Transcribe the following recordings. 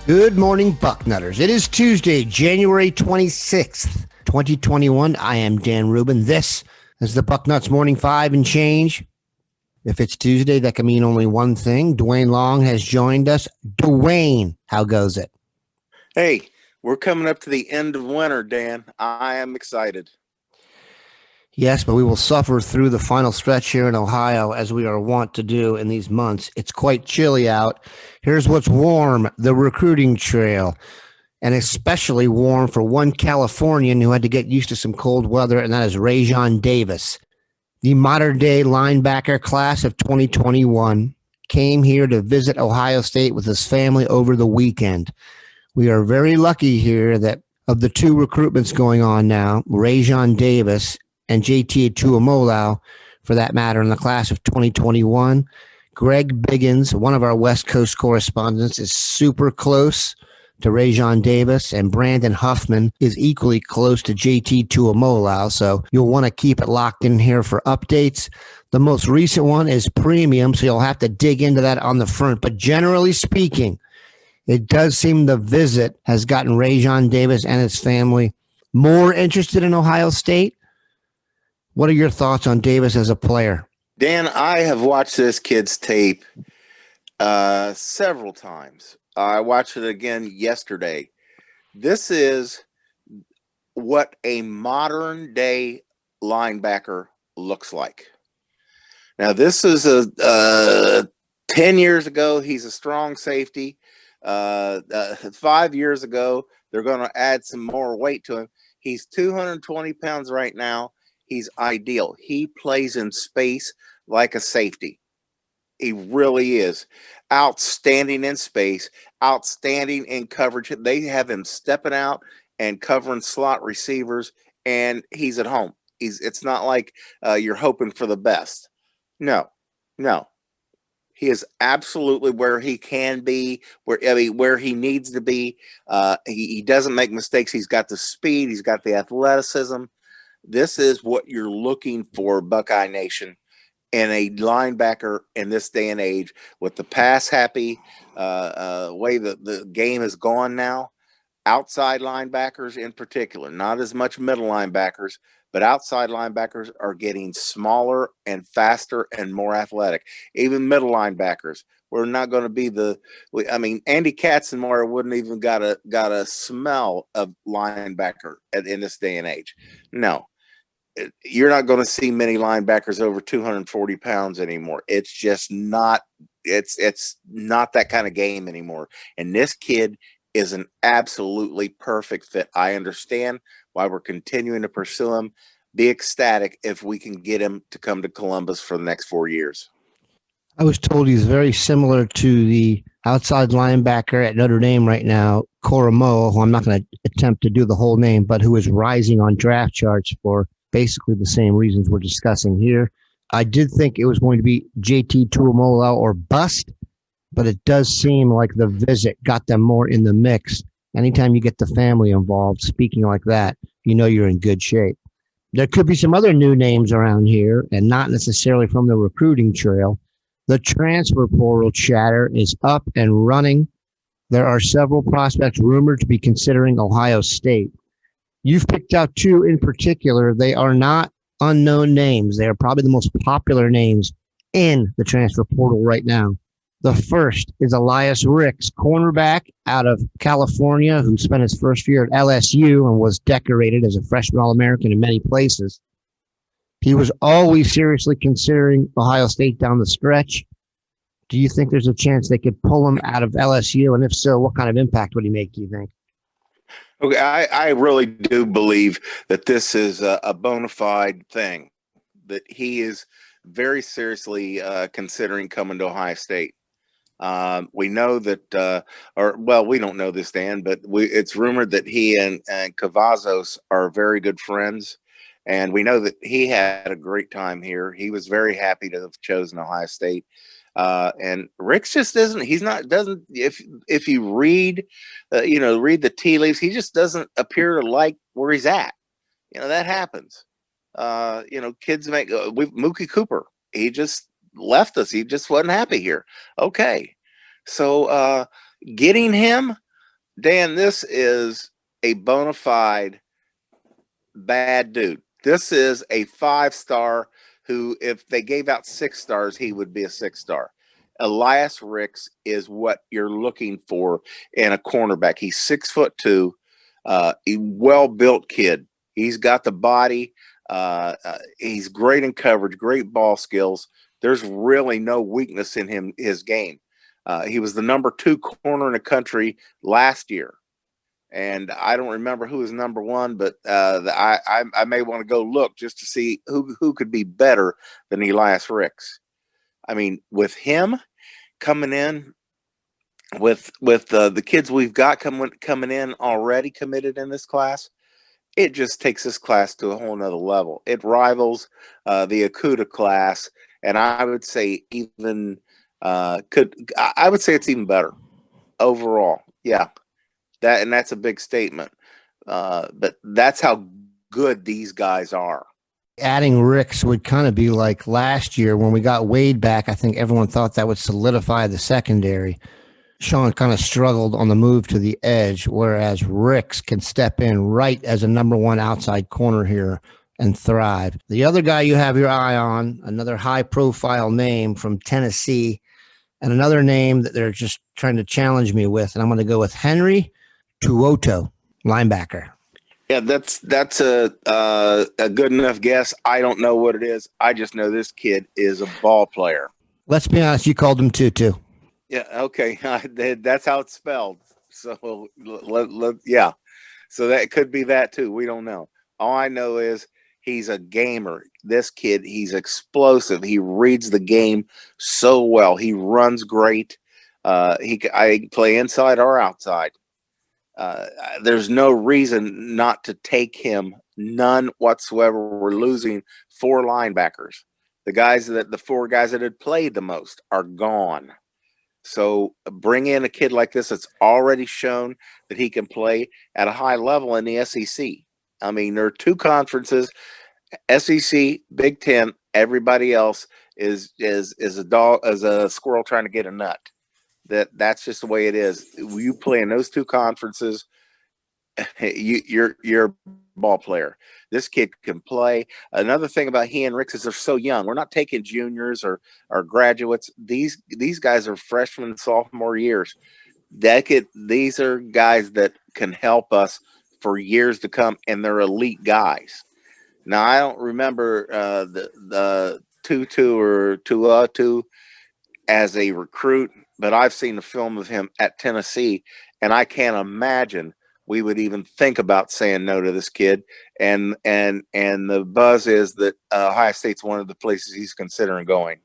Good morning, Bucknutters. It is Tuesday, January 26th, 2021. I am Dan Rubin. This is the Bucknuts Morning 5 and change. If it's Tuesday, that can mean only one thing. Duane Long has joined us. Duane, how goes it? Hey, we're coming up to the end of winter, Dan. I am excited. Yes, but we will suffer through the final stretch here in Ohio, as we are wont to do in these months. It's quite chilly out. Here's what's warm: the recruiting trail, and especially warm for one Californian who had to get used to some cold weather, and that is Rajon Davis. The modern-day linebacker class of 2021 came here to visit Ohio State with his family over the weekend. We are very lucky here that of the two recruitments going on now, Rajon Davis and JT Tuoto, for that matter, in the class of 2021. Greg Biggins, one of our West Coast correspondents, is super close to Rajon Davis, and Brandon Huffman is equally close to JT Tuoto, so you'll want to keep it locked in here for updates. The most recent one is premium, so you'll have to dig into that on the front, but generally speaking, it does seem the visit has gotten Rajon Davis and his family more interested in Ohio State. What are your thoughts on Davis as a player? Dan, I have watched this kid's tape several times. I watched it again yesterday. This is what a modern day linebacker looks like. Now, this is 10 years ago, he's a strong safety. 5 years ago, they're going to add some more weight to him. He's 220 pounds right now. He's ideal. He plays in space like a safety. He really is. Outstanding in space, outstanding in coverage. They have him stepping out and covering slot receivers, and he's at home. It's not like you're hoping for the best. No. He is absolutely where he can be, where he needs to be. He doesn't make mistakes. He's got the speed. He's got the athleticism. This is what you're looking for, Buckeye Nation, in a linebacker in this day and age, with the pass-happy way the game is gone now. Outside linebackers in particular, not as much middle linebackers, but outside linebackers are getting smaller and faster and more athletic. Even middle linebackers. We're not going to be Andy Katzenmoyer wouldn't even got a smell of linebacker in this day and age. No. You're not going to see many linebackers over 240 pounds anymore. It's just not, it's not that kind of game anymore. And this kid is an absolutely perfect fit. I understand why we're continuing to pursue him. Be ecstatic if we can get him to come to Columbus for the next 4 years. I was told he's very similar to the outside linebacker at Notre Dame right now, Koromoa, who I'm not going to attempt to do the whole name, but who is rising on draft charts for basically the same reasons we're discussing here. I did think it was going to be JT Tuomo or bust, but it does seem like the visit got them more in the mix. Anytime you get the family involved, speaking like that, you know you're in good shape. There could be some other new names around here, and not necessarily from the recruiting trail. The transfer portal chatter is up and running. There are several prospects rumored to be considering Ohio State. You've picked out two in particular. They are not unknown names. They are probably the most popular names in the transfer portal right now. The first is Elias Ricks, cornerback out of California, who spent his first year at LSU and was decorated as a freshman All-American in many places. He was always seriously considering Ohio State down the stretch. Do you think there's a chance they could pull him out of LSU? And if so, what kind of impact would he make, do you think? Okay, I really do believe that this is a bona fide thing, that he is very seriously considering coming to Ohio State. We know that, we don't know this, Dan, but it's rumored that he and Cavazos are very good friends. And we know that he had a great time here. He was very happy to have chosen Ohio State. And Rick's just if you read the tea leaves, he just doesn't appear to like where he's at. That happens. Kids Mookie Cooper, he just left us. He just wasn't happy here. Okay. So, getting him Dan, this is a bona fide bad dude. This is a 5-star who, if they gave out 6 stars, he would be a 6-star. Elias Ricks is what you're looking for in a cornerback. He's 6'2", a well-built kid. He's got the body. He's great in coverage, great ball skills. There's really no weakness in his game. He was the number 2 corner in the country last year. And I don't remember who was number 1, but I may want to go look just to see who could be better than Elias Ricks. I mean, with him coming in, with the kids we've got coming in already committed in this class, it just takes this class to a whole nother level. It rivals the Akuta class, and I would say even I would say it's even better overall. Yeah. That's a big statement, but that's how good these guys are. Adding Ricks would kind of be like last year when we got Wade back. I think everyone thought that would solidify the secondary. Sean kind of struggled on the move to the edge, whereas Ricks can step in right as a number 1 outside corner here and thrive. The other guy you have your eye on, another high-profile name from Tennessee, and another name that they're just trying to challenge me with, and I'm going to go with Henry Tuoto, linebacker. Yeah, that's a good enough guess. I don't know what it is. I just know this kid is a ball player. Let's be honest, you called him Tutu. Yeah, okay. That's how it's spelled. So, yeah. So that could be that too. We don't know. All I know is he's a gamer. This kid, he's explosive. He reads the game so well. He runs great. I can play inside or outside. There's no reason not to take him. None whatsoever. We're losing 4 linebackers. The 4 guys that had played the most are gone. So bring in a kid like this that's already shown that he can play at a high level in the SEC. I mean, there are 2 conferences, SEC, Big Ten. Everybody else is a squirrel trying to get a nut. That's just the way it is. You play in those 2 conferences, you're a ball player. This kid can play. Another thing about he and Ricks is they're so young. We're not taking juniors or graduates. These guys are freshmen and sophomore years. These are guys that can help us for years to come, and they're elite guys. Now, I don't remember the Tutu or Tuoto as a recruit, but I've seen the film of him at Tennessee, and I can't imagine we would even think about saying no to this kid. And the buzz is that Ohio State's one of the places he's considering going.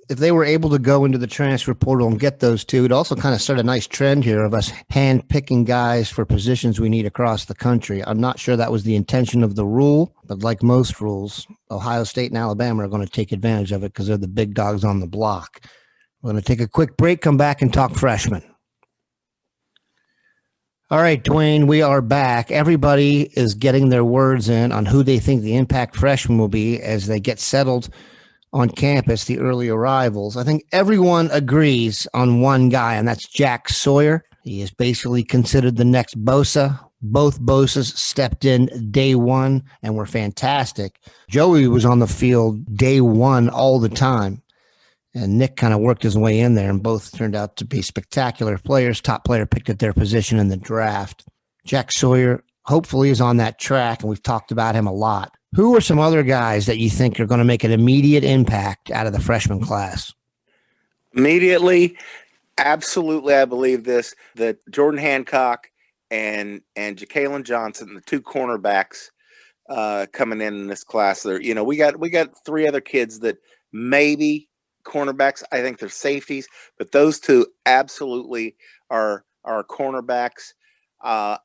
If they were able to go into the transfer portal and get those 2, it also kind of start a nice trend here of us hand-picking guys for positions we need across the country. I'm not sure that was the intention of the rule, but like most rules, Ohio State and Alabama are going to take advantage of it because they're the big dogs on the block. We're going to take a quick break, come back, and talk freshmen. All right, Duane, we are back. Everybody is getting their words in on who they think the impact freshmen will be as they get settled on campus, the early arrivals. I think everyone agrees on one guy, and that's Jack Sawyer. He is basically considered the next Bosa. Both Bosas stepped in day 1 and were fantastic. Joey was on the field day 1 all the time. And Nick kind of worked his way in there, and both turned out to be spectacular players. Top player picked at their position in the draft. Jack Sawyer hopefully is on that track, and we've talked about him a lot. Who are some other guys that you think are going to make an immediate impact out of the freshman class? Immediately, absolutely, I believe this, that Jordan Hancock and Ja'Kalen Johnson, the 2 cornerbacks coming in this class. There, we got 3 other kids that maybe cornerbacks. I think they're safeties, but those 2 absolutely are cornerbacks.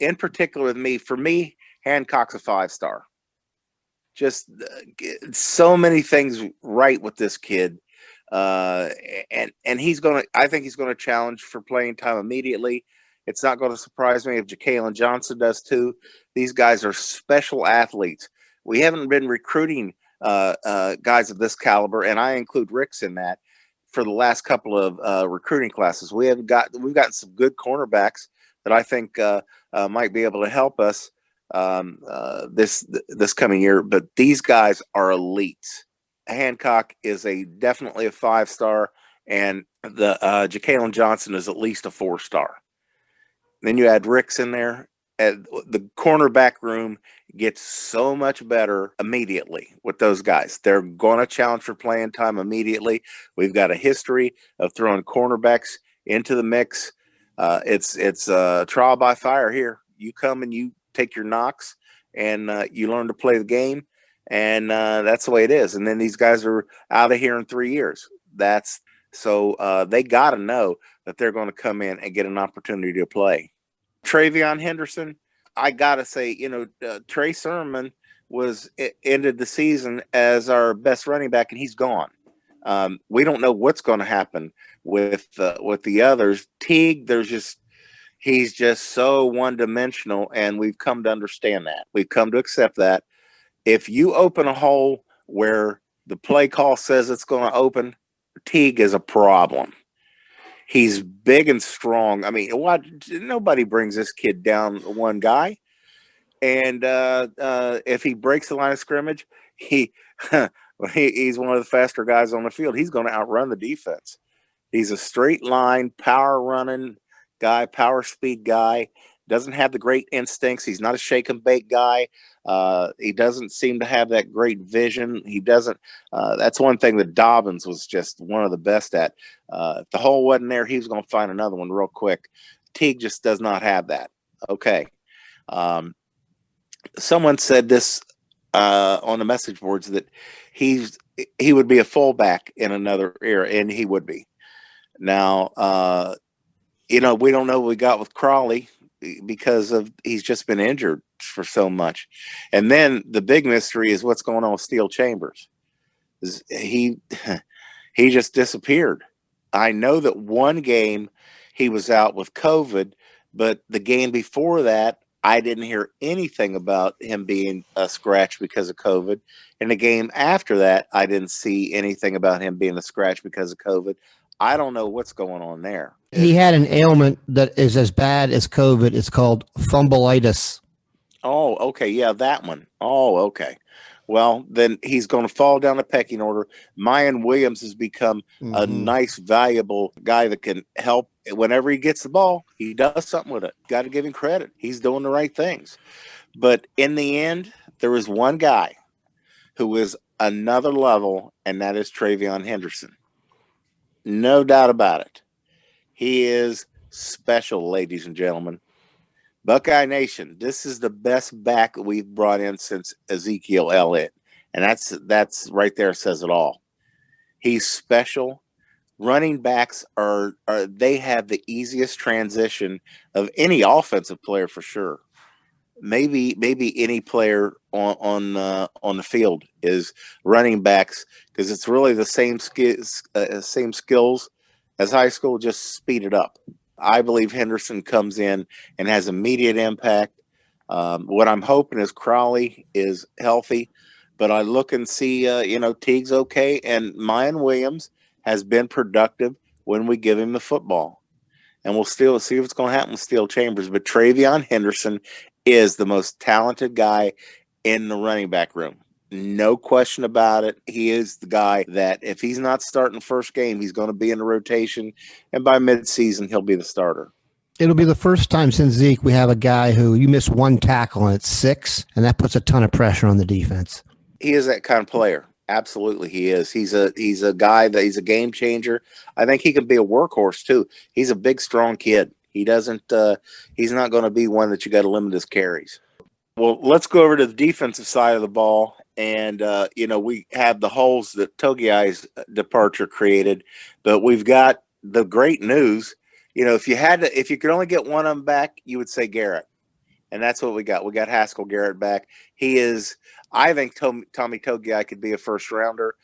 In particular with me, for me, Hancock's a 5-star. Just so many things right with this kid. And I think he's going to challenge for playing time immediately. It's not going to surprise me if Ja'Kalen Johnson does too. These guys are special athletes. We haven't been recruiting guys of this caliber, and I include Ricks in that, for the last couple of recruiting classes. We've gotten some good cornerbacks, that I think might be able to help us this coming year. But these guys are elites. Hancock is definitely a 5-star, and the Ja'Kalen Johnson is at least a 4-star. Then you add Ricks in there. The cornerback room gets so much better immediately with those guys. They're going to challenge for playing time immediately. We've got a history of throwing cornerbacks into the mix. It's trial by fire here. You come and you take your knocks, and you learn to play the game, and that's the way it is. And then these guys are out of here in 3 years. So they got to know that they're going to come in and get an opportunity to play. Travion Henderson, I got to say, Trey Sermon ended the season as our best running back, and he's gone. We don't know what's going to happen with the others. Teague, he's just so one-dimensional, and we've come to understand that. We've come to accept that. If you open a hole where the play call says it's going to open, Teague is a problem. He's big and strong. I mean, nobody brings this kid down one guy. And if he breaks the line of scrimmage, he's one of the faster guys on the field. He's going to outrun the defense. He's a straight line, power running guy, power speed guy. Doesn't have the great instincts. He's not a shake and bake guy. He doesn't seem to have that great vision. He doesn't. That's one thing that Dobbins was just one of the best at. If the hole wasn't there, he was going to find another one real quick. Teague just does not have that. Okay. Someone said this on the message boards that he would be a fullback in another era, and he would be. Now, we don't know what we got with Crawley because he's just been injured for so much. And then the big mystery is what's going on with Steel Chambers. He just disappeared. I know that one game he was out with COVID, but the game before that, I didn't hear anything about him being a scratch because of COVID. And the game after that, I didn't see anything about him being a scratch because of COVID. I don't know what's going on there. He had an ailment that is as bad as COVID. It's called fumbleitis. Oh, okay. Yeah, that one. Oh, okay. Well, then he's going to fall down the pecking order. Mayan Williams has become a nice, valuable guy that can help. Whenever he gets the ball, he does something with it. Got to give him credit. He's doing the right things. But in the end, there was one guy who is another level, and that is Travion Henderson. No doubt about it. He is special, ladies and gentlemen. Buckeye Nation, this is the best back we've brought in since Ezekiel Elliott. And that's right there, says it all. He's special. Running backs they have the easiest transition of any offensive player for sure. Maybe any player on the field is running backs, because it's really the same skills as high school, just speed it up. I believe Henderson comes in and has immediate impact. What I'm hoping is Crawley is healthy, but I look and see, Teague's okay, and Mayan Williams has been productive when we give him the football. And we'll still see what's going to happen with Steel Chambers. But Travion Henderson is the most talented guy in the running back room. No question about it. He is the guy that if he's not starting first game, he's going to be in the rotation. And by midseason, he'll be the starter. It'll be the first time since Zeke we have a guy who you miss one tackle and it's 6, and that puts a ton of pressure on the defense. He is that kind of player. Absolutely, he is. He's a guy that he's a game changer. I think he can be a workhorse too. He's a big, strong kid. He doesn't. He's not going to be one that you got to limit his carries. Well, let's go over to the defensive side of the ball, and we have the holes that Togiai's departure created, but we've got the great news. If you could only get one of them back, you would say Garrett, and that's what we got. We got Haskell Garrett back. He is. I think Tommy Togiai could be a first rounder.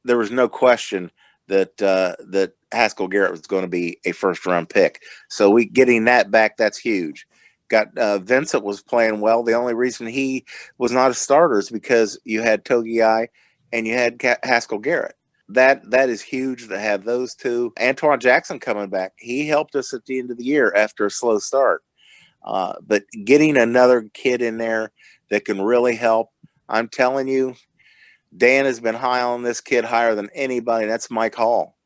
There was no question that Haskell Garrett was going to be a first round pick. So getting that back, that's huge. Got Vincent was playing well. The only reason he was not a starter is because you had Togiai and you had Haskell Garrett. That is huge to have those two. Antoine Jackson coming back. He helped us at the end of the year after a slow start. But getting another kid in there that can really help, I'm telling you, Dan has been high on this kid, higher than anybody. That's Mike Hall.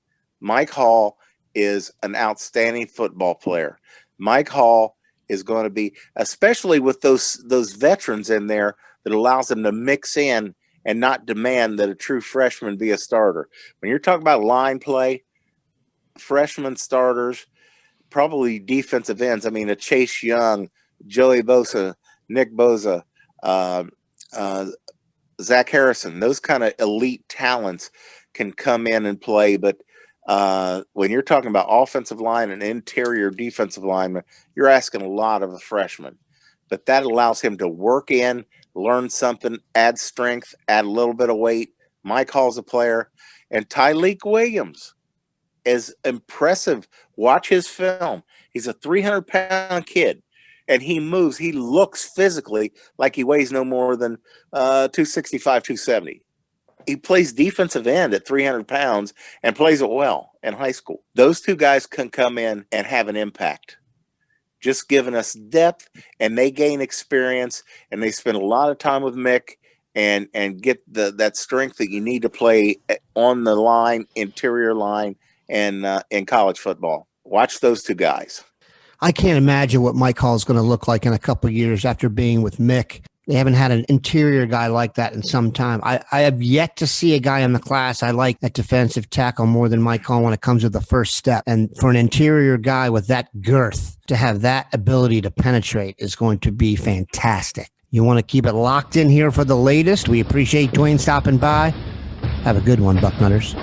Mike Hall is an outstanding football player. Mike Hall is going to be, especially with those veterans in there, that allows them to mix in and not demand that a true freshman be a starter. When you're talking about line play, freshman starters, probably defensive ends. I mean, a Chase Young, Joey Bosa, Nick Bosa, Zach Harrison, those kind of elite talents can come in and play. But when you're talking about offensive line and interior defensive lineman, you're asking a lot of a freshman. But that allows him to work in, learn something, add strength, add a little bit of weight. Mike Hall's a player. And Tyleek Williams is impressive. Watch his film. He's a 300-pound kid, and he moves. He looks physically like he weighs no more than 265, 270. He plays defensive end at 300 pounds and plays it well in high school. Those two guys can come in and have an impact, just giving us depth, and they gain experience, and they spend a lot of time with Mick and get that strength that you need to play on the line, interior line, and in college football. Watch those two guys. I can't imagine what Mike Hall is going to look like in a couple of years after being with Mick. They haven't had an interior guy like that in some time. I have yet to see a guy in the class I like at defensive tackle more than Mike Hall when it comes to the first step. And for an interior guy with that girth to have that ability to penetrate is going to be fantastic. You want to keep it locked in here for the latest. We appreciate Duane stopping by. Have a good one, Bucknutters.